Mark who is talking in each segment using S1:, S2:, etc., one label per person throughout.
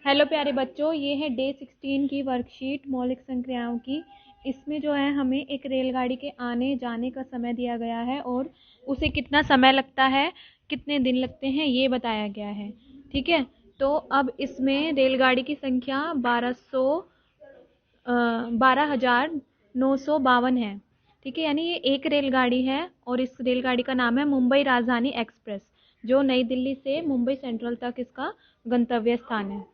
S1: Hello प्यारे बच्चों, ये है डे 16 की वर्कशीट मौलिक संक्रियाओं की। इसमें जो है हमें एक रेलगाड़ी के आने जाने का समय दिया गया है और उसे कितना समय लगता है, कितने दिन लगते हैं, ये बताया गया है। ठीक है, तो अब इसमें रेलगाड़ी की संख्या 12,952 है। ठीक है, यानी ये एक रेलगाड़ी है और इस रेलगाड़ी का नाम है मुंबई राजधानी एक्सप्रेस, जो नई दिल्ली से मुंबई सेंट्रल तक इसका गंतव्य स्थान है।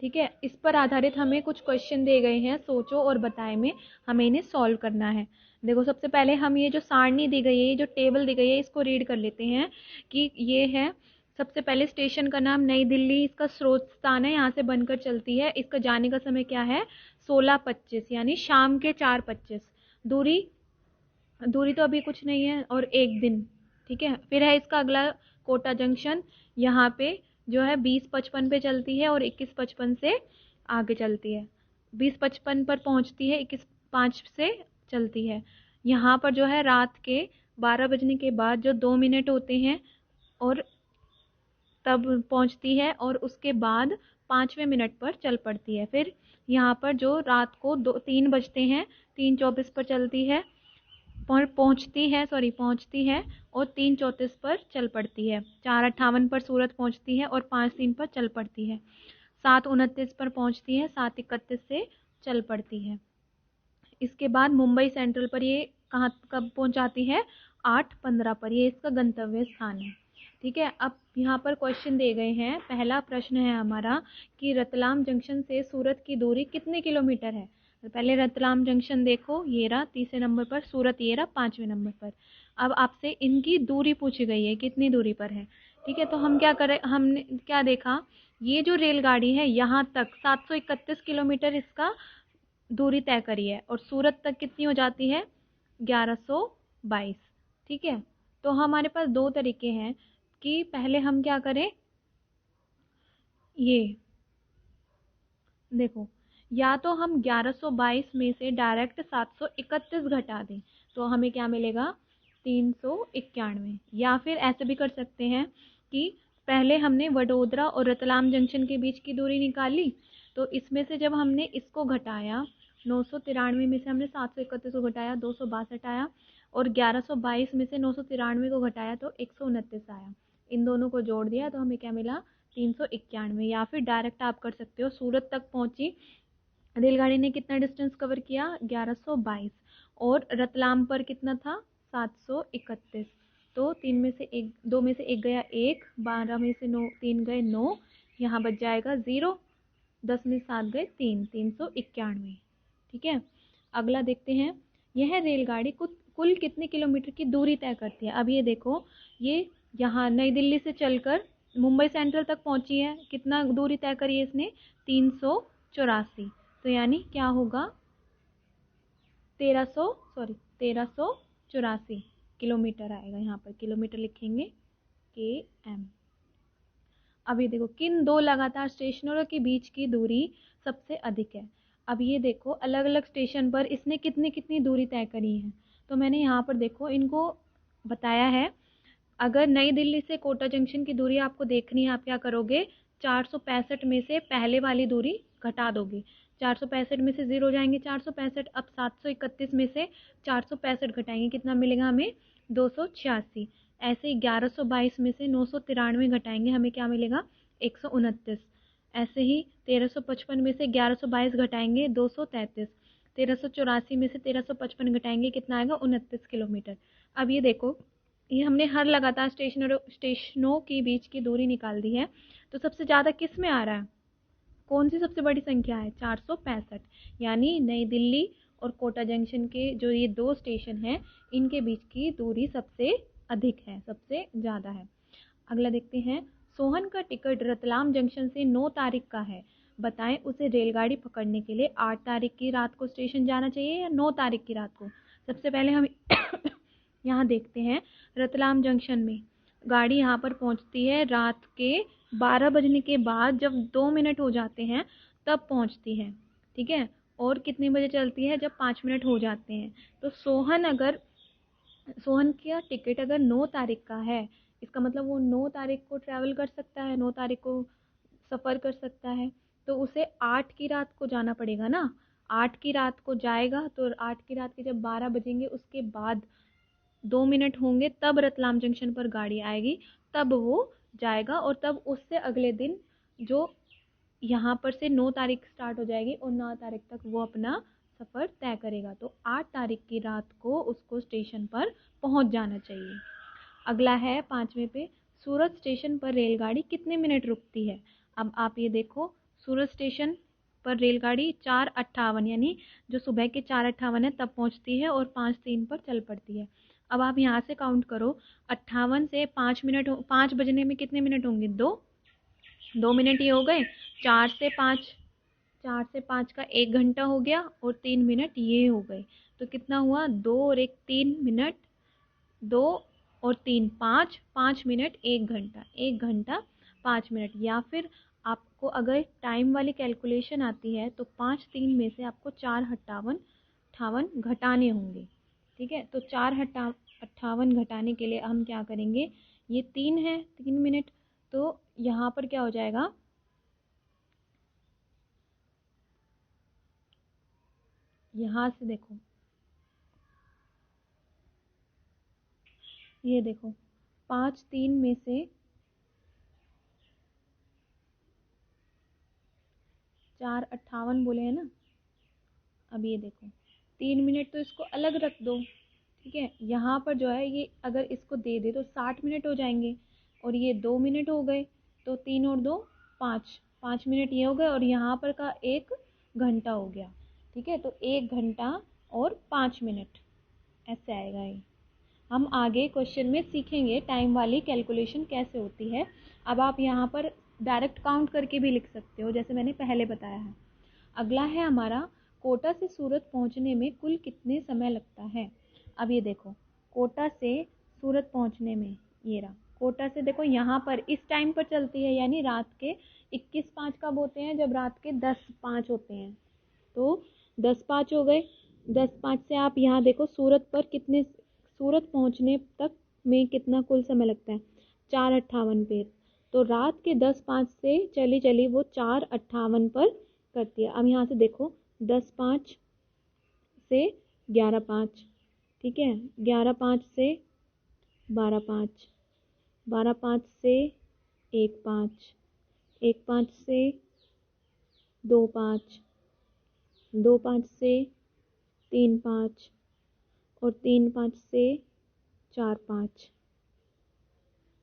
S1: ठीक है, इस पर आधारित हमें कुछ क्वेश्चन दिए गए हैं, सोचो और बताए में हमें इन्हें सॉल्व करना है। देखो, सबसे पहले हम ये जो सारणी दी गई है, ये जो टेबल दी गई है, इसको रीड कर लेते हैं कि ये है। सबसे पहले स्टेशन का नाम नई दिल्ली, इसका स्रोत स्थान है, यहाँ से बनकर चलती है। इसका जाने का समय क्या है, 16:25 यानी शाम के 4:25। दूरी दूरी तो अभी कुछ नहीं है, और एक दिन। ठीक है, फिर है इसका अगला कोटा जंक्शन, यहाँ पे जो है 20:55 पे चलती है और 21:55 से आगे चलती है। 20:55 पर पहुंचती है, 21:05 से चलती है। यहाँ पर जो है रात के 12 बजने के बाद जो 2 मिनट होते हैं और तब पहुंचती है, और उसके बाद 5वें मिनट पर चल पड़ती है। फिर यहाँ पर जो रात को 3 बजते हैं, 3:24 पर चलती है, पहुंचती है और 3:34 पर चल पड़ती है। 4:58 पर सूरत पहुंचती है और 5:03 पर चल पड़ती है। 7:29 पर पहुंचती है, 7:31 से चल पड़ती है। इसके बाद मुंबई सेंट्रल पर ये कहाँ कब पहुंच जाती है, 8:15 पर। ये इसका गंतव्य स्थान है। ठीक है, अब यहाँ पर क्वेश्चन दिए गए हैं। पहला प्रश्न है हमारा कि रतलाम जंक्शन से सूरत की दूरी कितने किलोमीटर है। तो पहले रतलाम जंक्शन देखो, ये रहा 3 नंबर पर, सूरत ये रहा 5वें नंबर पर। अब आपसे इनकी दूरी पूछी गई है, कितनी दूरी पर है। ठीक है, तो हम क्या करें, हमने क्या देखा, ये जो रेलगाड़ी है यहाँ तक 731 किलोमीटर इसका दूरी तय करी है, और सूरत तक कितनी हो जाती है, 1122। ठीक है, तो हमारे पास दो तरीके हैं कि पहले हम क्या करें, ये देखो, या तो हम 1122 में से डायरेक्ट 731 घटा दें, तो हमें क्या मिलेगा, 391। या फिर ऐसे भी कर सकते हैं कि पहले हमने वडोदरा और रतलाम जंक्शन के बीच की दूरी निकाली, तो इसमें से जब हमने इसको घटाया, 993 में से हमने 731 को घटाया, 262 आया, और 1122 में से 993 को घटाया तो 129 आया। इन दोनों को जोड़ दिया तो हमें क्या मिला, 391। या फिर डायरेक्ट आप कर सकते हो, सूरत तक पहुंची रेलगाड़ी ने कितना डिस्टेंस कवर किया, 1122, और रतलाम पर कितना था, 731। तो 2 में से 1 गया 1, 12 में से 3 गए 9, यहाँ बच जाएगा 0, 10 में 7 गए 3, 391। ठीक है, अगला देखते हैं। यह रेलगाड़ी कुल कितने किलोमीटर की दूरी तय करती है। अब ये देखो, ये यहाँ नई दिल्ली से चलकर मुंबई सेंट्रल तक पहुंची है, कितना दूरी तय करी है इसने, 384। तो यानी क्या होगा, 1384 किलोमीटर आएगा। यहाँ पर किलोमीटर लिखेंगे, KM। अब ये देखो, किन दो लगातार स्टेशनों के बीच की दूरी सबसे अधिक है। अब ये देखो, अलग अलग स्टेशन पर इसने कितनी कितनी दूरी तय करी है। तो मैंने यहाँ पर देखो इनको बताया है। अगर नई दिल्ली से कोटा जंक्शन की दूरी आपको देखनी है, आप क्या करोगे, 465 में से पहले वाली दूरी घटा दोगे। 465 में से 0 हो जाएंगे 465। अब 731 में से 465 घटाएंगे, कितना मिलेगा हमें, 286। ऐसे ही 1122 में से 993 घटाएंगे, हमें क्या मिलेगा, 129। ऐसे ही 1355 में से 1122 घटाएंगे, 233। 1384 में से 1355 घटाएंगे, कितना आएगा, 29 किलोमीटर। अब ये देखो, ये हमने हर लगातार स्टेशनों के बीच की दूरी निकाल दी है। तो सबसे ज़्यादा किस में आ रहा है, कौन सी सबसे बड़ी संख्या है, 465। यानी नई दिल्ली और कोटा जंक्शन के जो ये दो स्टेशन हैं, इनके बीच की दूरी सबसे अधिक है, सबसे ज़्यादा है। अगला देखते हैं। सोहन का टिकट रतलाम जंक्शन से 9 तारीख का है, बताएं उसे रेलगाड़ी पकड़ने के लिए 8 तारीख की रात को स्टेशन जाना चाहिए या 9 तारीख की रात को। सबसे पहले हम यहाँ देखते हैं, रतलाम जंक्शन में गाड़ी यहाँ पर पहुँचती है रात के 12 बजने के बाद, जब 2 मिनट हो जाते हैं तब पहुँचती है। ठीक है, और कितने बजे चलती है, जब 5 मिनट हो जाते हैं। तो सोहन का टिकट अगर 9 तारीख का है, इसका मतलब वो 9 तारीख को ट्रैवल कर सकता है, 9 तारीख को सफ़र कर सकता है। तो उसे 8 की रात को जाना पड़ेगा ना। 8 की रात को जाएगा तो 8 की रात के जब 12 बजेंगे उसके बाद 2 मिनट होंगे, तब रतलाम जंक्शन पर गाड़ी आएगी, तब वो जाएगा। और तब उससे अगले दिन जो यहाँ पर से 9 तारीख स्टार्ट हो जाएगी और 9 तारीख तक वो अपना सफ़र तय करेगा। तो 8 तारीख की रात को उसको स्टेशन पर पहुँच जाना चाहिए। अगला है 5वें पे, सूरत स्टेशन पर रेलगाड़ी कितने मिनट रुकती है। अब आप ये देखो, सूरत स्टेशन पर रेलगाड़ी 4:58 यानी जो सुबह के 4:58 है तब पहुंचती है और 5:03 पर चल पड़ती है। अब आप यहाँ से काउंट करो, 58 से 5 मिनट, 5 बजने में कितने मिनट होंगे, 2 मिनट ये हो गए। 4 से 5 का 1 घंटा हो गया और 3 मिनट ये हो गए। तो कितना हुआ, 2 और 1 3 मिनट, 2 और 3 5, 5 मिनट 1 घंटा, 1 घंटा 5 मिनट। या फिर आपको अगर टाइम वाली कैलकुलेशन आती है तो 5 3 में से आपको 4:58 घटाने होंगे। ठीक है, तो 4:58 घटाने के लिए हम क्या करेंगे, ये 3 है 3 मिनट, तो यहाँ पर क्या हो जाएगा, यहाँ से देखो, ये देखो 5 3 में से 4:58 बोले हैं ना। अब ये देखो 3 मिनट तो इसको अलग रख दो। ठीक है, यहाँ पर जो है ये अगर इसको दे दे तो 60 मिनट हो जाएंगे और ये 2 मिनट हो गए। तो 3 और 2 5, 5 मिनट ये हो गए और यहाँ पर का 1 घंटा हो गया। ठीक है, तो 1 घंटा और 5 मिनट ऐसे आएगा ये। हम आगे क्वेश्चन में सीखेंगे टाइम वाली कैलकुलेशन कैसे होती है। अब आप यहाँ पर डायरेक्ट काउंट करके भी लिख सकते हो जैसे मैंने पहले बताया है। अगला है हमारा, कोटा से सूरत पहुँचने में कुल कितने समय लगता है। अब ये देखो, कोटा से सूरत पहुँचने में, ये रहा कोटा से, देखो यहाँ पर इस टाइम पर चलती है यानी रात के 21:05 कब होते हैं, जब रात के 10:05 होते हैं। तो 10:05 हो गए, 10:05 से आप यहाँ देखो सूरत पर कितने, सूरत पहुँचने तक में कितना कुल समय लगता है, 4:58 पे। तो रात के 10:05 से चली चली वो 4:58 पर करती है। अब यहाँ से देखो 10:05 से 11:05, ठीक है, 11:05 से 12:05, 12:05 से 1:05, 1:05 से 2:05, 2:05 से 3:05 और 3:05 से 4:05।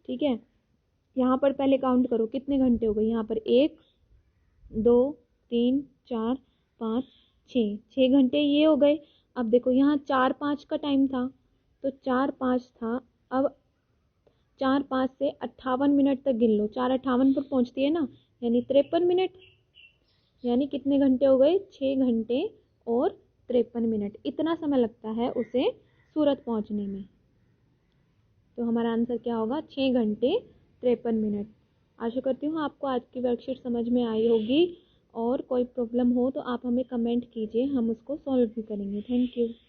S1: ठीक है, यहाँ पर पहले काउंट करो कितने घंटे हो गए, यहाँ पर 1 2 3 4 5 6, 6 घंटे ये हो गए। अब देखो यहाँ 4:05 का टाइम था तो 4:05 था, अब 4:05 से 58 मिनट तक गिन लो, 4:58 पर पहुँचती है ना, यानी 53 मिनट, यानी कितने घंटे हो गए, 6 घंटे और 53 मिनट। इतना समय लगता है उसे सूरत पहुँचने में। तो हमारा आंसर क्या होगा, 6 घंटे 53 मिनट। आशा करती हूँ आपको आज की वर्कशीट समझ में आई होगी और कोई प्रॉब्लम हो तो आप हमें कमेंट कीजिए, हम उसको सॉल्व भी करेंगे। Thank you.